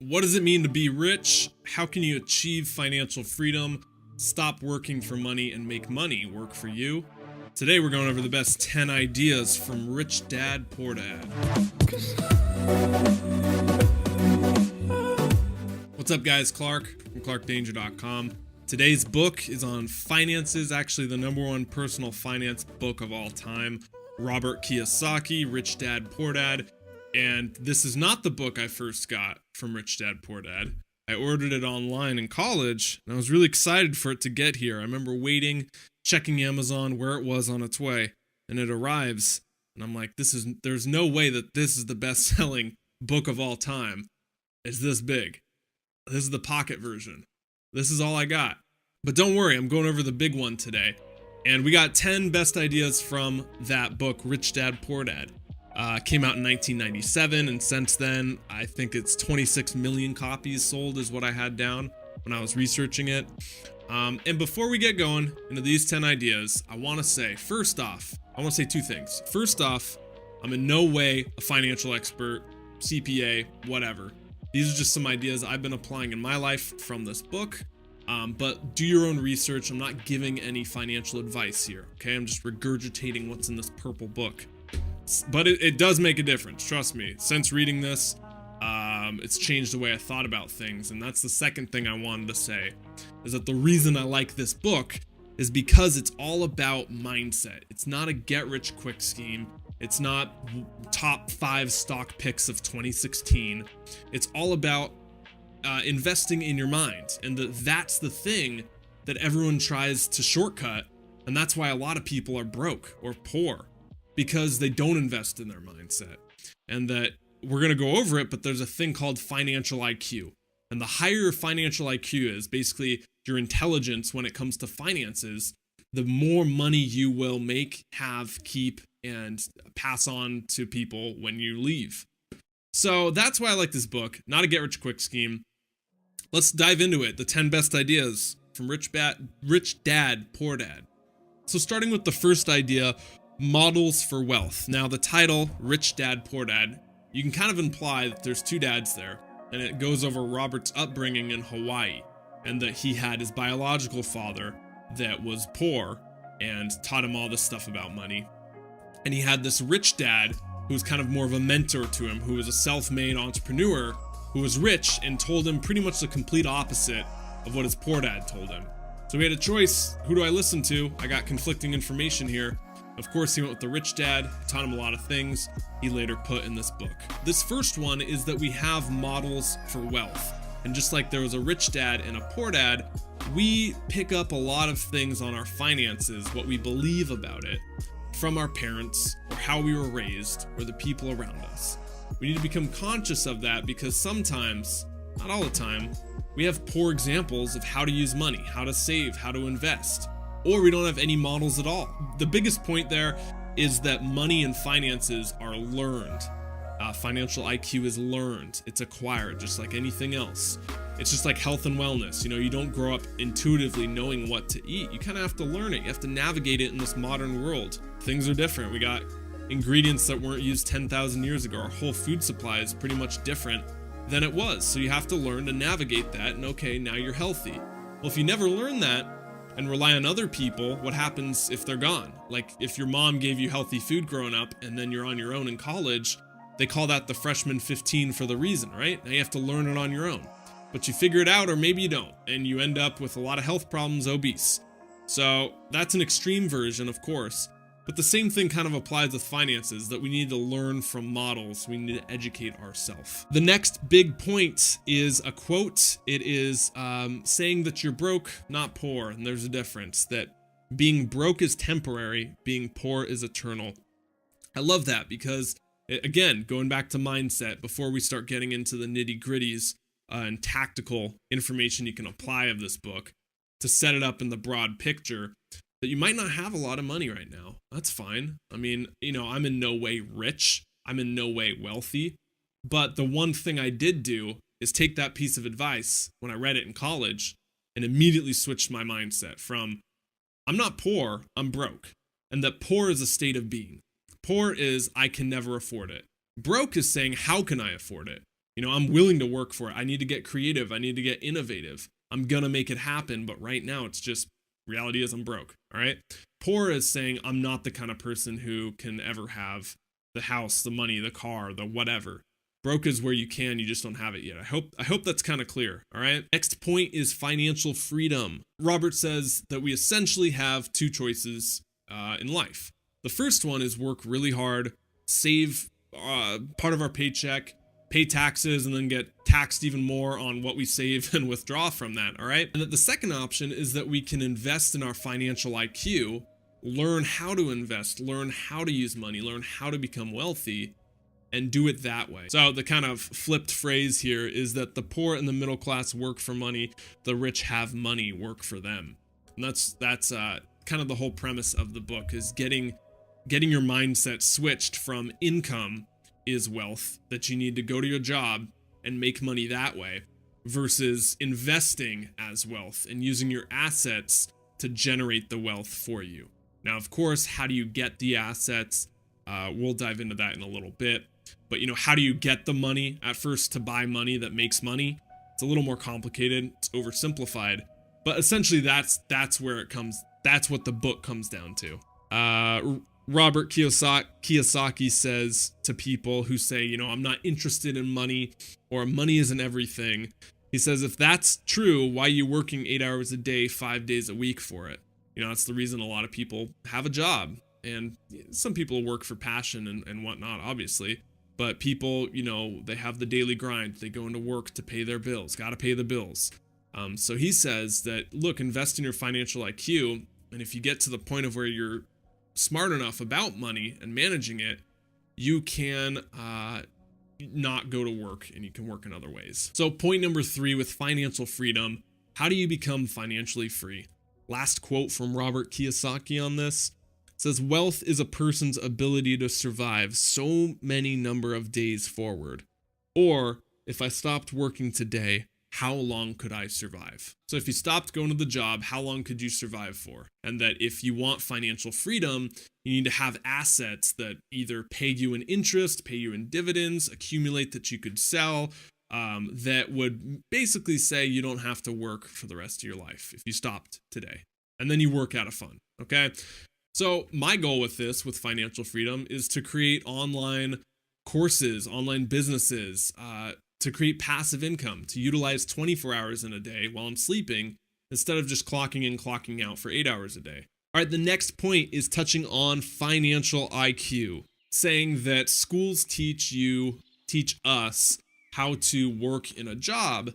What does it mean to be rich? How can you achieve financial freedom? Stop working for money and make money work for you? Today we're going over the best 10 ideas from Rich Dad, Poor Dad. What's up guys, Clark from ClarkDanger.com. Today's book is on finances, actually the #1 personal finance book of all time. Robert Kiyosaki, Rich Dad, Poor Dad. And this is not the book I first got from Rich Dad, Poor Dad. I ordered it online in college, and I was really excited for it to get here. I remember waiting, checking Amazon where it was on its way, and it arrives, and I'm like, there's no way that this is the best-selling book of all time. It's this big. This is the pocket version. This is all I got. But don't worry, I'm going over the big one today. And we got 10 best ideas from that book, Rich Dad, Poor Dad. Came out in 1997, and since then, I think it's 26 million copies sold is what I had down when I was researching it. And before we get going into these 10 ideas, I want to say, first off, I want to say two things. First off, I'm in no way a financial expert, CPA, whatever. These are just some ideas I've been applying in my life from this book. But do your own research. I'm not giving any financial advice here, okay? I'm just regurgitating what's in this purple book. But it does make a difference, trust me. Since reading this, it's changed the way I thought about things. And that's the second thing I wanted to say, is that the reason I like this book is because it's all about mindset. It's not a get-rich-quick scheme. It's not top 5 stock picks of 2016. It's all about investing in your mind. And that's the thing that everyone tries to shortcut. And that's why a lot of people are broke or poor. Because they don't invest in their mindset. And that we're going to go over it, but there's a thing called financial IQ. And the higher your financial IQ is, basically your intelligence when it comes to finances, the more money you will make, have, keep, and pass on to people when you leave. So that's why I like this book. Not a get-rich-quick scheme. Let's dive into it. The 10 best ideas from Rich Dad, Poor Dad. So starting with the first idea, models for wealth. Now the title, Rich Dad, Poor Dad, you can kind of imply that there's two dads there, and it goes over Robert's upbringing in Hawaii, and that he had his biological father that was poor and taught him all this stuff about money. And he had this rich dad who was kind of more of a mentor to him, who was a self-made entrepreneur who was rich and told him pretty much the complete opposite of what his poor dad told him. So he had a choice. Who do I listen to? I got conflicting information here. Of course, he went with the rich dad, taught him a lot of things he later put in this book. This first one is that we have models for wealth. And just like there was a rich dad and a poor dad, we pick up a lot of things on our finances, what we believe about it, from our parents, or how we were raised, or the people around us. We need to become conscious of that because sometimes, not all the time, we have poor examples of how to use money, how to save, how to invest. Or we don't have any models at all. The biggest point there is that money and finances are learned. Financial IQ is learned. It's acquired, just like anything else. It's just like health and wellness. You know, you don't grow up intuitively knowing what to eat. You kind of have to learn it. You have to navigate it in this modern world. Things are different. We got ingredients that weren't used 10,000 years ago. Our whole food supply is pretty much different than it was. So you have to learn to navigate that, and okay, now you're healthy. Well, if you never learn that, and rely on other people, what happens if they're gone? Like if your mom gave you healthy food growing up and then you're on your own in college, they call that the freshman 15 for the reason, right? Now you have to learn it on your own. But you figure it out or maybe you don't, and you end up with a lot of health problems, obese. So that's an extreme version, of course. But the same thing kind of applies with finances, that we need to learn from models. We need to educate ourselves. The next big point is a quote. It is saying that you're broke, not poor. And there's a difference, that being broke is temporary, being poor is eternal. I love that because, again, going back to mindset, before we start getting into the nitty-gritties and tactical information you can apply of this book, to set it up in the broad picture, that you might not have a lot of money right now. That's fine. I mean, you know, I'm in no way rich. I'm in no way wealthy. But the one thing I did do is take that piece of advice when I read it in college and immediately switched my mindset from, I'm not poor, I'm broke. And that poor is a state of being. Poor is, I can never afford it. Broke is saying, how can I afford it? I'm willing to work for it. I need to get creative. I need to get innovative. I'm going to make it happen. But right now, it's just reality is I'm broke. All right. Poor is saying I'm not the kind of person who can ever have the house, the money, the car, the whatever. Broke is where you can, you just don't have it yet. I hope that's kind of clear. All right. Next point is financial freedom. Robert says that we essentially have two choices in life. The first one is work really hard, save part of our paycheck, pay taxes, and then get taxed even more on what we save and withdraw from that. All right. And that the second option is that we can invest in our financial IQ, learn how to invest, learn how to use money, learn how to become wealthy, and do it that way. So the kind of flipped phrase here is that the poor and the middle class work for money, the rich have money work for them. And that's kind of the whole premise of the book, is getting your mindset switched from income is wealth, that you need to go to your job and make money that way, versus investing as wealth and using your assets to generate the wealth for you. Now, of course, how do you get the assets? We'll dive into that in a little bit. But how do you get the money at first to buy money that makes money? It's a little more complicated. It's oversimplified. But essentially, that's where it comes. That's what the book comes down to. Robert Kiyosaki says to people who say, I'm not interested in money, or money isn't everything. He says, if that's true, why are you working 8 hours a day, 5 days a week for it? That's the reason a lot of people have a job. And some people work for passion and whatnot, obviously. But people, they have the daily grind. They go into work to pay their bills, got to pay the bills. So he says that, look, invest in your financial IQ. And if you get to the point of where you're smart enough about money and managing it, you can not go to work and you can work in other ways. So point number 3 with financial freedom, how do you become financially free? Last quote from Robert Kiyosaki on this. Says, wealth is a person's ability to survive so many number of days forward. Or, if I stopped working today, how long could I survive? So if you stopped going to the job, how long could you survive for? And that if you want financial freedom, you need to have assets that either pay you in interest, pay you in dividends, accumulate that you could sell, that would basically say you don't have to work for the rest of your life if you stopped today. And then you work out of fun, okay? So my goal with this, with financial freedom, is to create online courses, online businesses, to create passive income, to utilize 24 hours in a day while I'm sleeping, instead of just clocking in, clocking out for 8 hours a day. All right, the next point is touching on financial IQ, saying that schools teach us how to work in a job,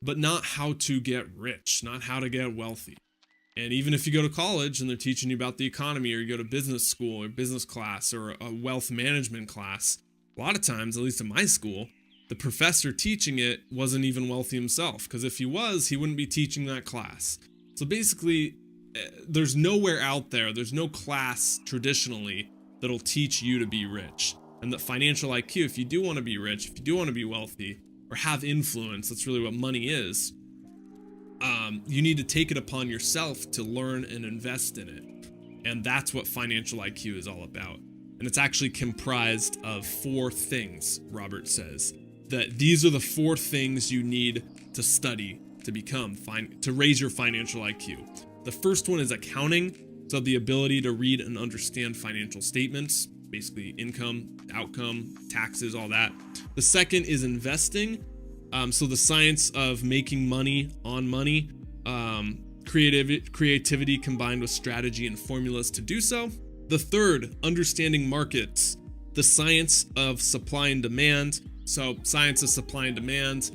but not how to get rich, not how to get wealthy. And even if you go to college and they're teaching you about the economy, or you go to business school or business class or a wealth management class, a lot of times, at least in my school, the professor teaching it wasn't even wealthy himself, because if he was, he wouldn't be teaching that class. So basically, there's nowhere out there, there's no class traditionally that'll teach you to be rich. And that financial IQ, if you do want to be rich, if you do want to be wealthy or have influence, that's really what money is. You need to take it upon yourself to learn and invest in it. And that's what financial IQ is all about. And it's actually comprised of 4 things, Robert says. That these are the 4 things you need to study to become to raise your financial IQ. The first one is accounting. So the ability to read and understand financial statements, basically income, outcome, taxes, all that. The second is investing. So the science of making money on money, creativity combined with strategy and formulas to do so. The third, understanding markets, the science of supply and demand. So science of supply and demand,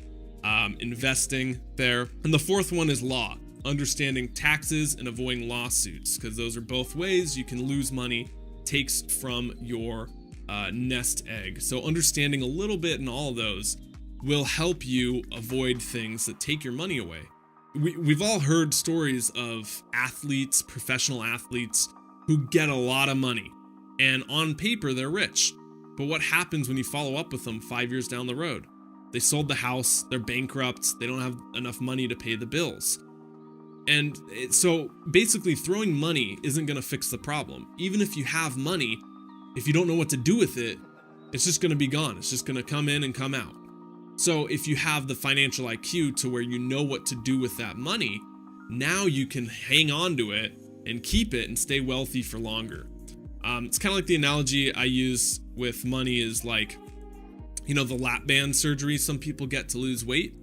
investing there. And the fourth one is law, understanding taxes and avoiding lawsuits, because those are both ways you can lose money, takes from your nest egg. So understanding a little bit in all of those will help you avoid things that take your money away. We've all heard stories of athletes, professional athletes, who get a lot of money, and on paper they're rich. But what happens when you follow up with them 5 years down the road? They sold the house, they're bankrupt, they don't have enough money to pay the bills. And so basically throwing money isn't going to fix the problem. Even if you have money, if you don't know what to do with it, it's just going to be gone. It's just going to come in and come out. So if you have the financial IQ to where you know what to do with that money, now you can hang on to it and keep it and stay wealthy for longer. It's kind of like the analogy I use with money is like, the lap band surgery some people get to lose weight.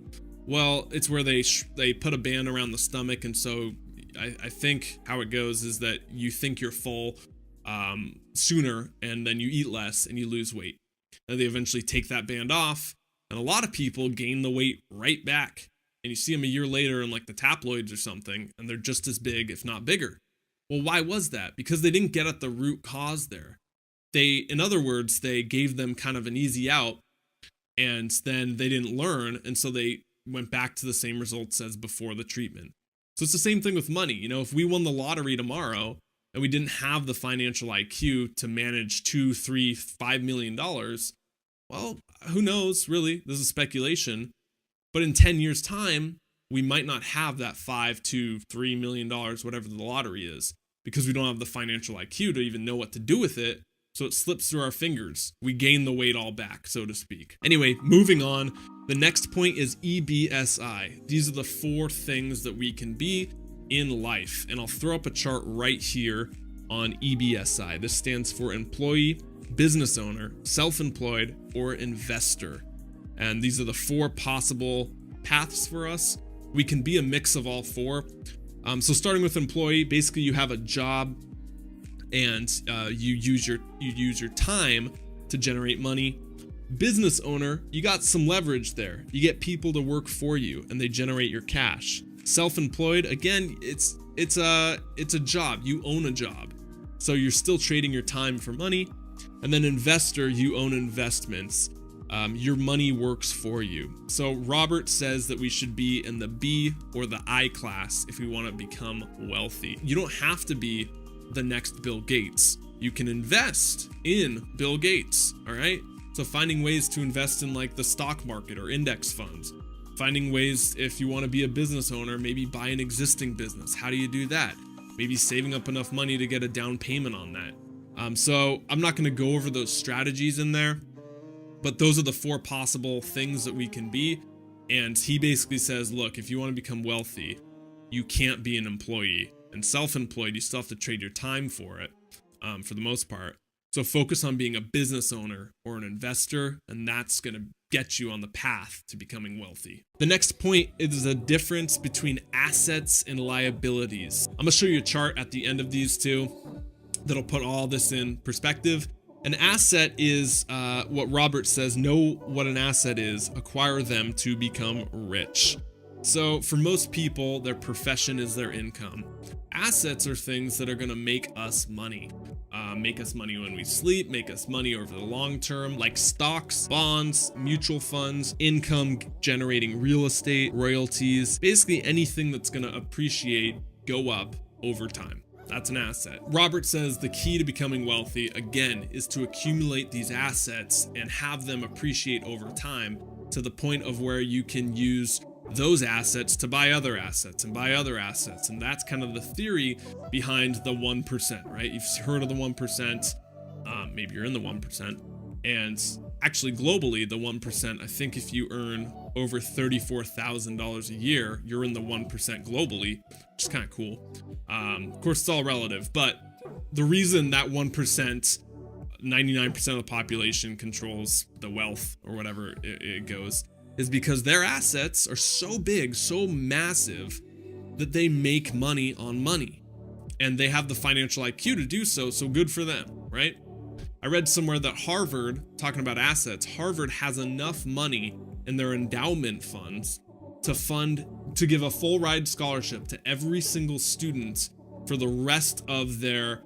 Well, it's where they put a band around the stomach, and so I think how it goes is that you think you're full sooner, and then you eat less and you lose weight. And they eventually take that band off, and a lot of people gain the weight right back. And you see them a year later in like the tabloids or something, and they're just as big, if not bigger. Well, why was that? Because they didn't get at the root cause there. In other words, they gave them kind of an easy out, and then they didn't learn, and so they went back to the same results as before the treatment. So it's the same thing with money. If we won the lottery tomorrow and we didn't have the financial IQ to manage $2, $3, $5 million, well, who knows, really? This is speculation. But in 10 years' time, we might not have that $5 to $3 million, whatever the lottery is, because we don't have the financial IQ to even know what to do with it. So it slips through our fingers. We gain the weight all back, so to speak. Anyway, moving on. The next point is EBSI. These are the 4 things that we can be in life. And I'll throw up a chart right here on EBSI. This stands for employee, business owner, self-employed, or investor. And these are the 4 possible paths for us. We can be a mix of all 4. So starting with employee, basically you have a job, and you use your time to generate money. Business owner, you got some leverage there. You get people to work for you, and they generate your cash. Self-employed, again, it's a job. You own a job, so you're still trading your time for money. And then investor, you own investments. Your money works for you. So Robert says that we should be in the B or the I class if we want to become wealthy. You don't have to be the next Bill Gates. You can invest in Bill Gates, all right? So finding ways to invest in like the stock market or index funds. Finding ways, if you want to be a business owner, maybe buy an existing business. How do you do that? Maybe saving up enough money to get a down payment on that. So I'm not going to go over those strategies in there, but those are the 4 possible things that we can be. And he basically says, look, if you want to become wealthy, you can't be an employee. And self-employed, you still have to trade your time for it, for the most part. So focus on being a business owner or an investor, and that's going to get you on the path to becoming wealthy. The next point is the difference between assets and liabilities. I'm going to show you a chart at the end of these 2 that'll put all this in perspective. An asset is what Robert says, know what an asset is, acquire them to become rich. So for most people, their profession is their income. Assets are things that are going to make us money. Make us money when we sleep, make us money over the long term, like stocks, bonds, mutual funds, income generating real estate, royalties, basically anything that's going to appreciate, go up over time. That's an asset. Robert says the key to becoming wealthy, again, is to accumulate these assets and have them appreciate over time to the point of where you can use those assets to buy other assets and buy other assets. And that's kind of the theory behind the 1%, right? You've heard of the 1%. Maybe you're in the 1%. And actually globally, the 1%, I think if you earn over $34,000 a year, you're in the 1% globally, which is kind of cool. Of course, it's all relative, but the reason that 1%, 99% of the population controls the wealth or whatever it goes, is because their assets are so big, so massive, that they make money on money. And they have the financial IQ to do so, so good for them, right? I read somewhere that Harvard, talking about assets, Harvard has enough money in their endowment funds to give a full ride scholarship to every single student for the rest of their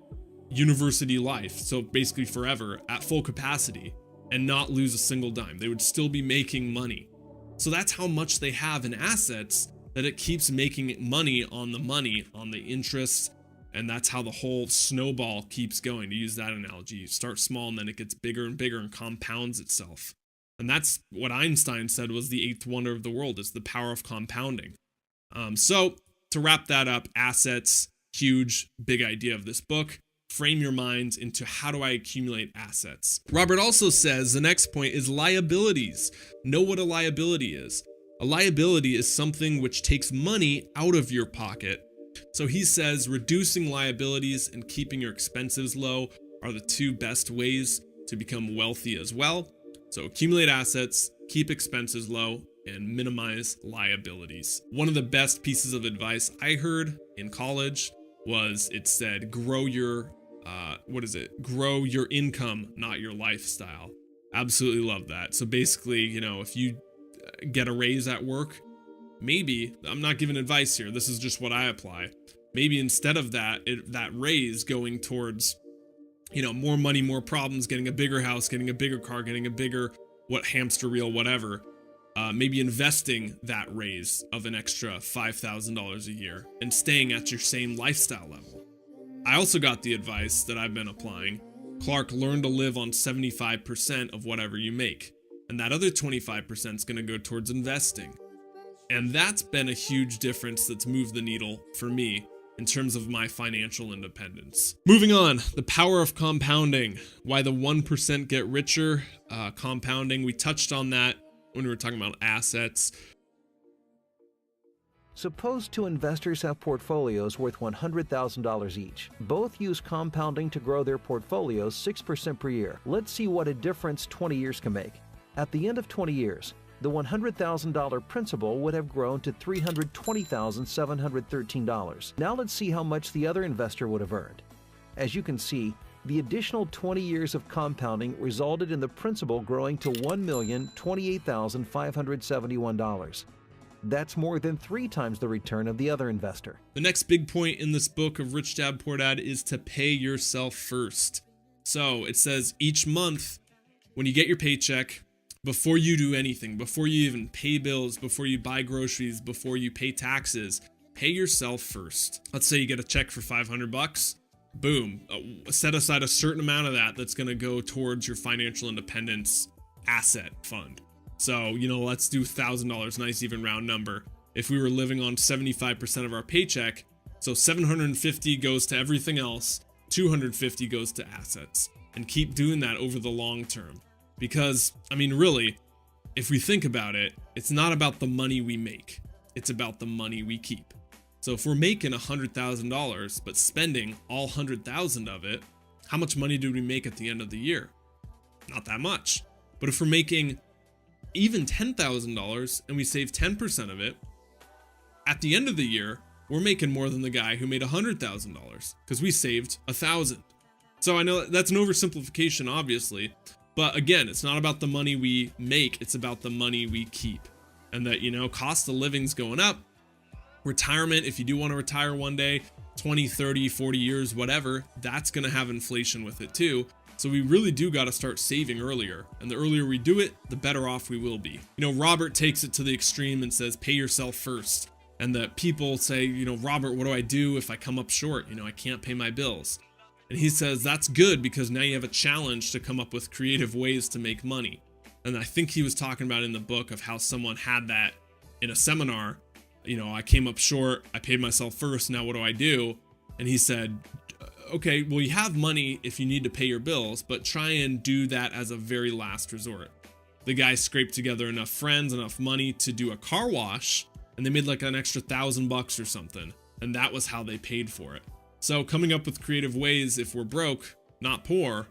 university life. So basically forever at full capacity and not lose a single dime. They would still be making money. So that's how much they have in assets, that it keeps making money, on the interest. And that's how the whole snowball keeps going, to use that analogy. You start small and then it gets bigger and bigger and compounds itself. And that's what Einstein said was the 8th wonder of the world, is the power of compounding. So to wrap that up, assets, huge, big idea of this book. frame your mind into how do I accumulate assets. Robert also says the next point is liabilities. Know what a liability is. A liability is something which takes money out of your pocket. So he says reducing liabilities and keeping your expenses low are the two best ways to become wealthy as well. So accumulate assets, keep expenses low, and minimize liabilities. One of the best pieces of advice I heard in college was it said, grow your income, not your lifestyle. Absolutely love that. So basically, if you get a raise at work, maybe, I'm not giving advice here, this is just what I apply. Maybe instead of that raise going towards, more money, more problems, getting a bigger house, getting a bigger car, getting a bigger hamster wheel, whatever. Maybe investing that raise of an extra $5,000 a year and staying at your same lifestyle level. I also got the advice that I've been applying. Clark, learn to live on 75% of whatever you make. And that other 25% is going to go towards investing. And that's been a huge difference that's moved the needle for me in terms of my financial independence. Moving on, the power of compounding. Why the 1% get richer, compounding. We touched on that when we were talking about assets. Suppose two investors have portfolios worth $100,000 each. Both use compounding to grow their portfolios 6% per year. Let's see what a difference 20 years can make. At the end of 20 years, the $100,000 principal would have grown to $320,713. Now let's see how much the other investor would have earned. As you can see, the additional 20 years of compounding resulted in the principal growing to $1,028,571. That's more than 3 times the return of the other investor. The next big point in this book of Rich Dad Poor Dad is to pay yourself first. So it says each month when you get your paycheck, before you do anything, before you even pay bills, before you buy groceries, before you pay taxes, pay yourself first. Let's say you get a check for $500. Boom, set aside a certain amount of that's going to go towards your financial independence asset fund. So, let's do $1,000, nice even round number. If we were living on 75% of our paycheck, so $750 goes to everything else, $250 goes to assets, and keep doing that over the long term. Because, really, if we think about it, it's not about the money we make, it's about the money we keep. So if we're making $100,000, but spending all 100,000 of it, how much money do we make at the end of the year? Not that much. But if we're making even $10,000 and we save 10% of it, at the end of the year, we're making more than the guy who made $100,000 because we saved $1,000. So I know that's an oversimplification, obviously, but again, it's not about the money we make, it's about the money we keep. And that, cost of living's going up. Retirement, if you do want to retire one day, 20, 30, 40 years, whatever, that's going to have inflation with it too. So we really do got to start saving earlier. And the earlier we do it, the better off we will be. Robert takes it to the extreme and says, pay yourself first. And that people say, Robert, what do I do if I come up short? I can't pay my bills. And he says, that's good because now you have a challenge to come up with creative ways to make money. And I think he was talking about in the book of how someone had that in a seminar. I came up short, I paid myself first, now what do I do? And he said, okay, well, you have money if you need to pay your bills, but try and do that as a very last resort. The guy scraped together enough friends, enough money to do a car wash, and they made like an extra $1,000 or something. And that was how they paid for it. So coming up with creative ways, if we're broke, not poor,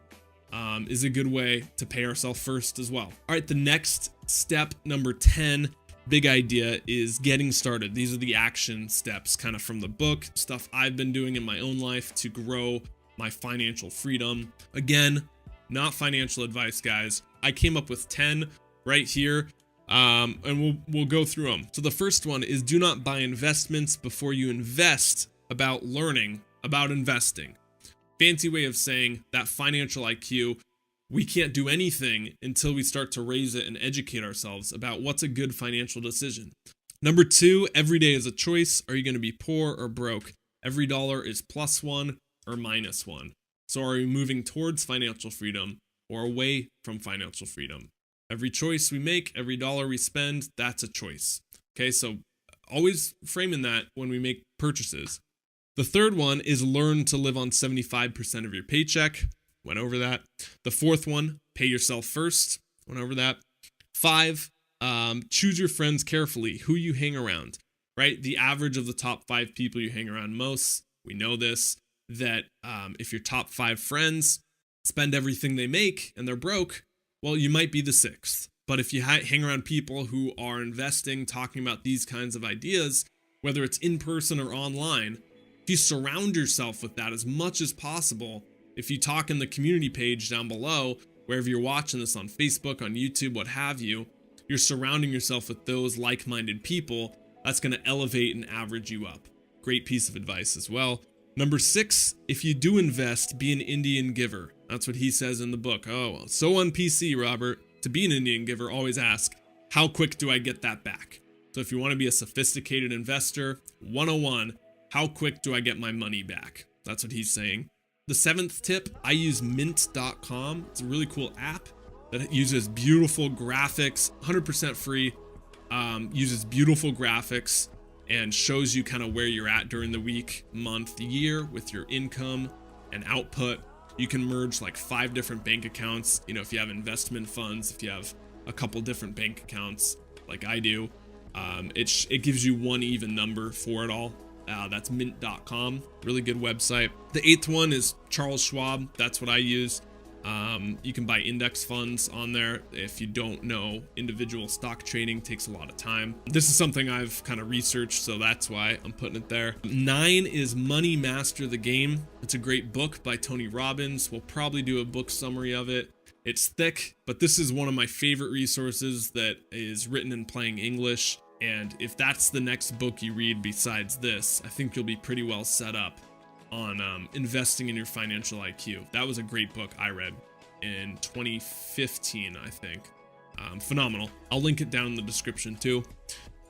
is a good way to pay ourselves first as well. All right, the next step, number 10, big idea, is getting started. These are the action steps kind of from the book, stuff I've been doing in my own life to grow my financial freedom. Again, not financial advice, guys. I came up with 10 right here, and we'll go through them. So the first one is do not buy investments before you invest about learning about investing. Fancy way of saying that financial IQ, we can't do anything until we start to raise it and educate ourselves about what's a good financial decision. Number 2, every day is a choice. Are you going to be poor or broke? Every dollar is +1 or -1. So are we moving towards financial freedom or away from financial freedom? Every choice we make, every dollar we spend, that's a choice. Okay, so always framing that when we make purchases. The third one is learn to live on 75% of your paycheck. Went over that. The fourth one, pay yourself first. Went over that. 5, choose your friends carefully, who you hang around, right? The average of the top 5 people you hang around most, we know this, that if your top 5 friends spend everything they make and they're broke, well, you might be the 6th. But if you hang around people who are investing, talking about these kinds of ideas, whether it's in person or online, if you surround yourself with that as much as possible, if you talk in the community page down below, wherever you're watching this, on Facebook, on YouTube, what have you, you're surrounding yourself with those like-minded people, that's going to elevate and average you up. Great piece of advice as well. Number 6, if you do invest, be an Indian giver. That's what he says in the book. Oh, so on PC, Robert. To be an Indian giver, always ask, how quick do I get that back? So if you want to be a sophisticated investor, 101, how quick do I get my money back? That's what he's saying. The 7th tip, I use mint.com. It's a really cool app that uses beautiful graphics, 100% free, uses beautiful graphics and shows you kind of where you're at during the week, month, year with your income and output. You can merge like 5 different bank accounts. You know, if you have investment funds, if you have a couple different bank accounts like I do, it gives you one even number for it all. That's mint.com. Really good website. The 8th one is Charles Schwab. That's what I use. You can buy index funds on there. If you don't know, individual stock trading takes a lot of time. This is something I've kind of researched, so that's why I'm putting it there. 9 is Money Master the Game. It's a great book by Tony Robbins. We'll probably do a book summary of it. It's thick, but this is one of my favorite resources that is written in plain English. And if that's the next book you read besides this, I think you'll be pretty well set up on investing in your financial IQ. That was a great book I read in 2015, I think. Phenomenal. I'll link it down in the description too.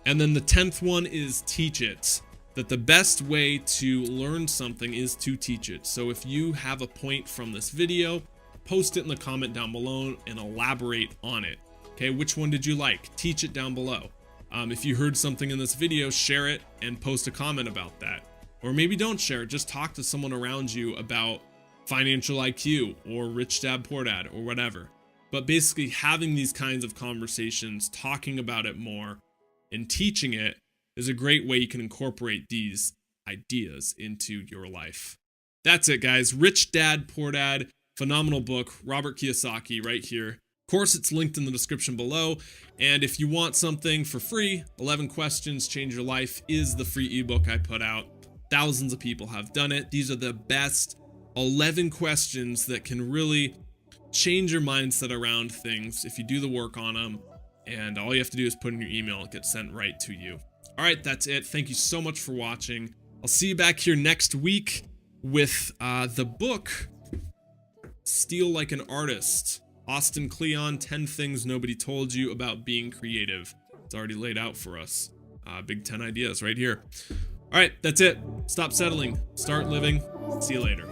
And then the 10th one is teach it. That the best way to learn something is to teach it. So if you have a point from this video, post it in the comment down below and elaborate on it. Okay, which one did you like? Teach it down below. If you heard something in this video, share it and post a comment about that. Or maybe don't share it, just talk to someone around you about financial IQ or Rich Dad Poor Dad or whatever. But basically having these kinds of conversations, talking about it more and teaching it is a great way you can incorporate these ideas into your life. That's it, guys. Rich Dad Poor Dad, phenomenal book, Robert Kiyosaki right here. Of course, it's linked in the description below. And if you want something for free, 11 Questions Change Your Life is the free ebook I put out. Thousands of people have done it. These are the best 11 questions that can really change your mindset around things if you do the work on them. And all you have to do is put in your email. It gets sent right to you. All right, that's it. Thank you so much for watching. I'll see you back here next week with the book, Steal Like an Artist. Austin Kleon, 10 Things Nobody Told You About Being Creative. It's already laid out for us. Big 10 ideas right here. All right, that's it. Stop settling. Start living. See you later.